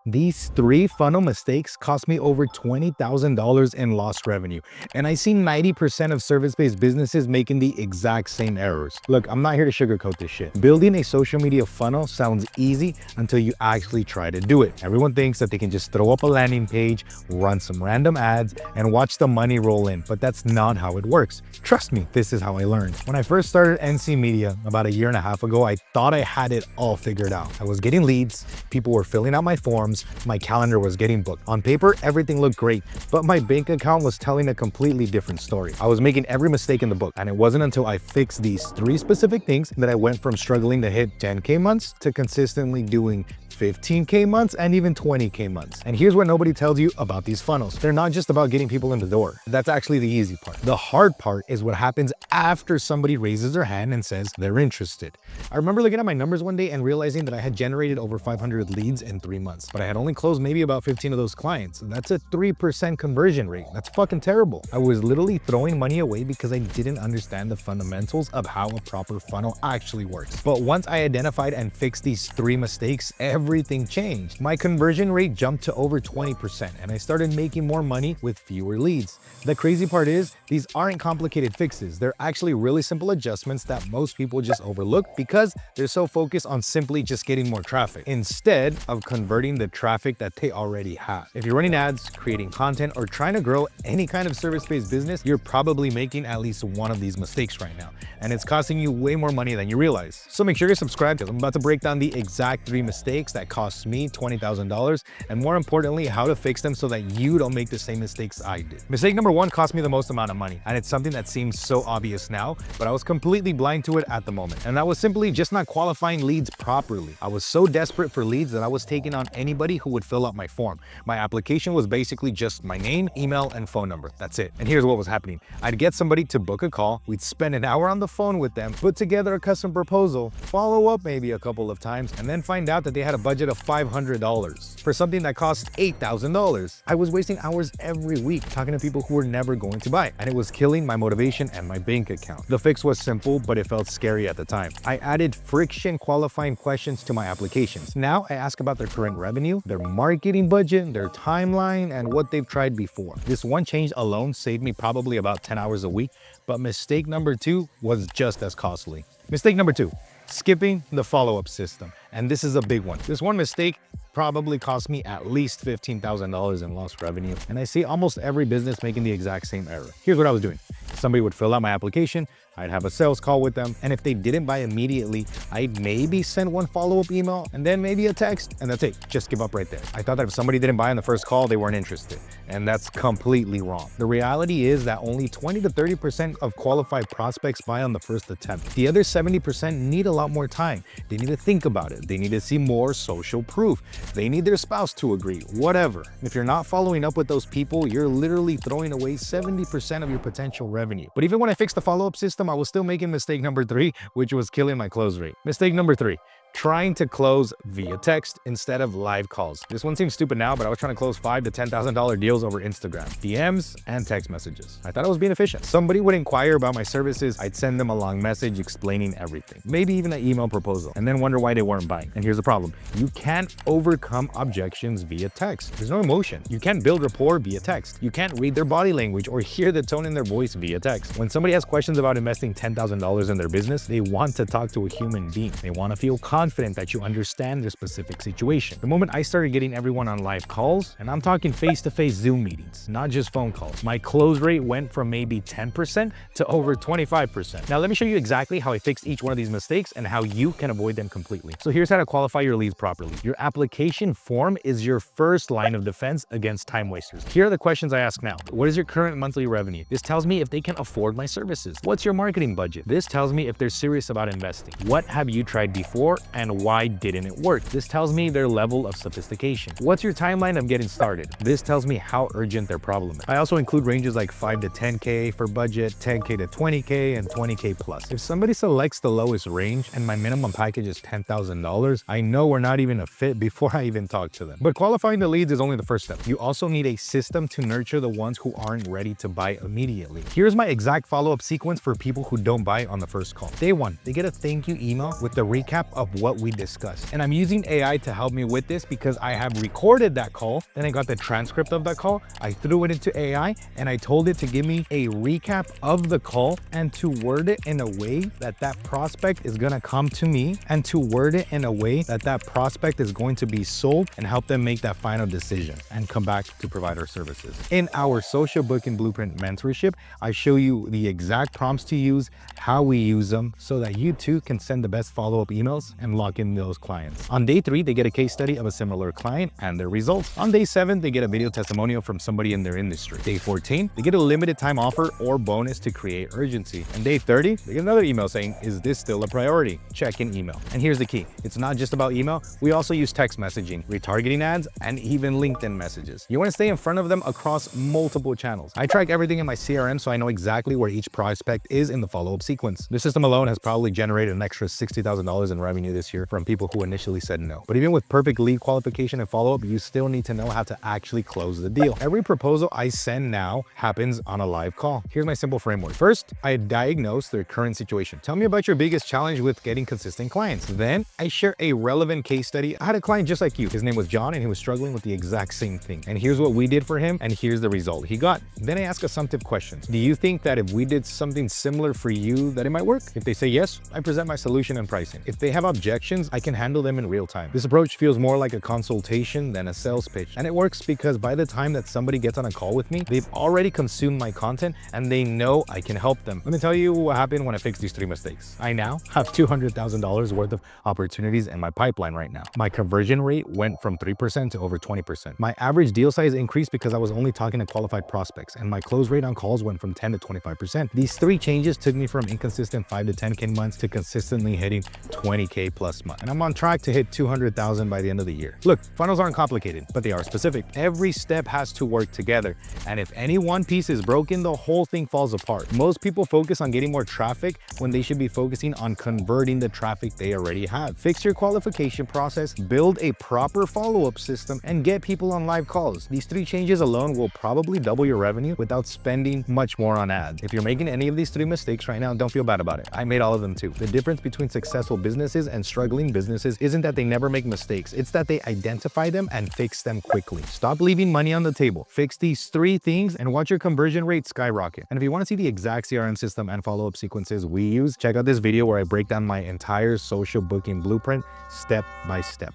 These three funnel mistakes cost me over $20,000 in lost revenue. And I see 90% of service-based businesses making the exact same errors. Look, I'm not here to sugarcoat this shit. Building a social media funnel sounds easy until you actually try to do it. Everyone thinks that they can just throw up a landing page, run some random ads, and watch the money roll in, but that's not how it works. Trust me, this is how I learned. When I first started NC Media about a year and a half ago, I thought I had it all figured out. I was getting leads, people were filling out my forms, my calendar was getting booked. On paper, everything looked great, but my bank account was telling a completely different story. I was making every mistake in the book, and it wasn't until I fixed these three specific things that I went from struggling to hit 10K months to consistently doing 15K months and even 20K months. And here's what nobody tells you about these funnels. They're not just about getting people in the door. That's actually the easy part. The hard part is what happens after somebody raises their hand and says they're interested. I remember looking at my numbers one day and realizing that I had generated over 500 leads in 3 months, but I had only closed maybe about 15 of those clients. That's a 3% conversion rate. That's fucking terrible. I was literally throwing money away because I didn't understand the fundamentals of how a proper funnel actually works. But once I identified and fixed these three mistakes, everything changed. My conversion rate jumped to over 20%, and I started making more money with fewer leads. The crazy part is, these aren't complicated fixes. They're actually really simple adjustments that most people just overlook because they're so focused on simply just getting more traffic instead of converting the traffic that they already have. If you're running ads, creating content, or trying to grow any kind of service-based business, you're probably making at least one of these mistakes right now, and it's costing you way more money than you realize. So make sure you're subscribed because I'm about to break down the exact three mistakes that cost me $20,000, and more importantly, how to fix them so that you don't make the same mistakes I did. Mistake number one cost me the most amount of money, and it's something that seems so obvious now, but I was completely blind to it at the moment. And that was simply just not qualifying leads properly. I was so desperate for leads that I was taking on anybody who would fill out my form. My application was basically just my name, email, and phone number. That's it. And here's what was happening. I'd get somebody to book a call, we'd spend an hour on the phone with them, put together a custom proposal, follow up maybe a couple of times, and then find out that they had a budget of $500 for something that cost $8,000. I was wasting hours every week talking to people who were never going to buy, and it was killing my motivation and my bank account. The fix was simple, but it felt scary at the time. I added friction qualifying questions to my applications. Now I ask about their current revenue, their marketing budget, their timeline, and what they've tried before. This one change alone saved me probably about 10 hours a week, but mistake number two was just as costly. Mistake number two, skipping the follow-up system. And this is a big one. This one mistake probably cost me at least $15,000 in lost revenue. And I see almost every business making the exact same error. Here's what I was doing. Somebody would fill out my application, I'd have a sales call with them, and if they didn't buy immediately, I'd maybe send one follow-up email and then maybe a text, and that's it. Just give up right there. I thought that if somebody didn't buy on the first call, they weren't interested, and that's completely wrong. The reality is that only 20 to 30% of qualified prospects buy on the first attempt. The other 70% need a lot more time. They need to think about it. They need to see more social proof. They need their spouse to agree, whatever. If you're not following up with those people, you're literally throwing away 70% of your potential revenue. But even when I fixed the follow-up system, I was still making mistake number three, which was killing my close rate. Mistake number three, trying to close via text instead of live calls. This one seems stupid now, but I was trying to close $5,000 to $10,000 deals over Instagram, DMs, and text messages. I thought I was being efficient. Somebody would inquire about my services, I'd send them a long message explaining everything, maybe even an email proposal, and then wonder why they weren't buying. And here's the problem. You can't overcome objections via text. There's no emotion. You can't build rapport via text. You can't read their body language or hear the tone in their voice via text. When somebody has questions about investing $10,000 in their business, they want to talk to a human being. They want to feel confident that you understand their specific situation. The moment I started getting everyone on live calls, and I'm talking face-to-face Zoom meetings, not just phone calls, my close rate went from maybe 10% to over 25%. Now let me show you exactly how I fixed each one of these mistakes and how you can avoid them completely. So here's how to qualify your leads properly. Your application form is your first line of defense against time wasters. Here are the questions I ask now. What is your current monthly revenue? This tells me if they can afford my services. What's your marketing budget? This tells me if they're serious about investing. What have you tried before and why didn't it work? This tells me their level of sophistication. What's your timeline of getting started? This tells me how urgent their problem is. I also include ranges like 5 to 10K for budget, 10K to 20K, and 20K plus. If somebody selects the lowest range and my minimum package is $10,000, I know we're not even a fit before I even talk to them. But qualifying the leads is only the first step. You also need a system to nurture the ones who aren't ready to buy immediately. Here's my exact follow-up sequence for people who don't buy on the first call. Day one, they get a thank you email with the recap of what we discussed. And I'm using AI to help me with this because I have recorded that call, then I got the transcript of that call, I threw it into AI, and I told it to give me a recap of the call and to word it in a way that that prospect is gonna come to me, and to word it in a way that that prospect is going to be sold and help them make that final decision and come back to provide our services. In our Social Booking Blueprint mentorship, I show you the exact prompts to use, how we use them, so that you too can send the best follow-up emails and lock in those clients. On day 3, they get a case study of a similar client and their results. On day 7, they get a video testimonial from somebody in their industry. Day 14, they get a limited time offer or bonus to create urgency. And day 30, they get another email saying, is this still a priority? Check in email. And here's the key. It's not just about email. We also use text messaging, retargeting ads, and even LinkedIn messages. You want to stay in front of them across multiple channels. I track everything in my CRM so I know exactly where each prospect is in the follow-up sequence. This system alone has probably generated an extra $60,000 in revenue this year from people who initially said no. But even with perfect lead qualification and follow-up, you still need to know how to actually close the deal. Every proposal I send now happens on a live call. Here's my simple framework. First, I diagnose their current situation. Tell me about your biggest challenge with getting consistent clients. Then I share a relevant case study. I had a client just like you. His name was John and he was struggling with the exact same thing. And here's what we did for him, and here's the result he got. Then I ask assumptive questions. Do you think that if we did something similar for you that it might work? If they say yes, I present my solution and pricing. If they have objections, I can handle them in real time. This approach feels more like a consultation than a sales pitch. And it works because by the time that somebody gets on a call with me, they've already consumed my content and they know I can help them. Let me tell you what happened when I fixed these 3 mistakes. I now have $200,000 worth of opportunities in my pipeline right now. My conversion rate went from 3% to over 20%. My average deal size increased because I was only talking to qualified prospects, and my close rate on calls went from 10 to 25%. These 3 changes took me from inconsistent 5 to 10K months to consistently hitting 20K plus months. And I'm on track to hit 200,000 by the end of the year. Look, funnels aren't complicated, but they are specific. Every step has to work together. And if any one piece is broken, the whole thing falls apart. Most people focus on getting more traffic when they should be focusing on converting the traffic they already have. Fix your qualification process, build a proper follow-up system, and get people on live calls. These 3 changes alone will probably double your revenue without spending much more on ads. If you're making any of these 3 mistakes right now, don't feel bad about it. I made all of them too. The difference between successful businesses and struggling businesses isn't that they never make mistakes. It's that they identify them and fix them quickly. Stop leaving money on the table. Fix these 3 things and watch your conversion rate skyrocket. And if you want to see the exact CRM system and follow-up sequences we use, check out this video where I break down my entire social booking blueprint step by step.